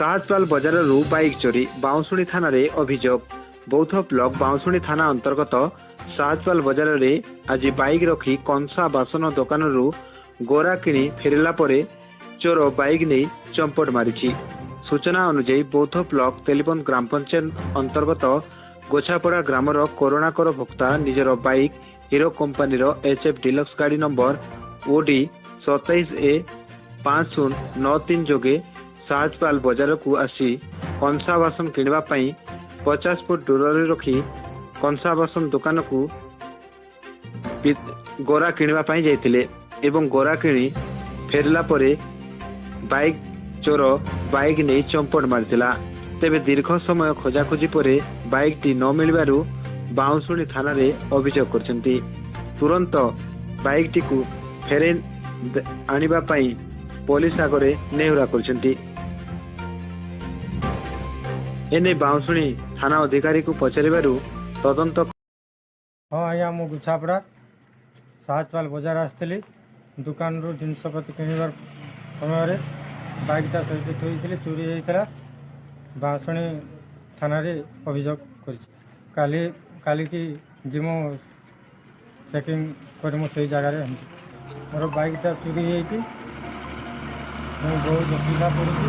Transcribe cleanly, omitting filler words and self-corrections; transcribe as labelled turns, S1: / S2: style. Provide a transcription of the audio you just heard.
S1: साहजपाल बजार बाइक चोरी बाउंशुणी थाना रे अभियोग। बौद्ध ब्लॉक बाउंशुणी थाना अंतर्गत साहजपाल बजार रे आज बाइक रखी कंसा बासन दुकान गोरा किणी फेरला परे चोर बाइक नहीं चंपट मारी। सूचना अनुसार बौद्ध ब्लॉक तेलीबंद ग्राम पंचायत अंतर्गत गोछापड़ा ग्रामर करुणाकर भोक्ता निजर bike hero company HF deluxe गाड़ी नंबर OD 27A 5093 जोगे साहजपाल बजार को आसी कंसा बासन किणवा 50 फुट दूर रखी कंसा बासन दुकान को गोरा किणवा जाइतिले एवं गोरा किणी फेरला परे बाइक चोर बाइक नहीं चंपट मारिथिला। तेबे दीर्घ समय खोजाखोजी परे बाइक टी न मिलबारु बाउंशुणी थाना रे अभियोग करछंती। तुरंत बाइक टी को फेरे आनिबा पई पुलिस आगरे नेहुरा करछंती। एने बाउंशुणी थाना अधिकारी को पचारिबारु तदंत
S2: हाँ आज्ञा मु गुछापड़ा साहजपाल बजार आसती दुकान रू जिनपति किणवार समय बाइकटा सहित थोड़ी चोरी होता बाउंशुणी थाना अभियोग कर की जिमु चेकिंग कर से जगार मोर बाइकटा चोरी होती बहुत असुविधा पड़ी।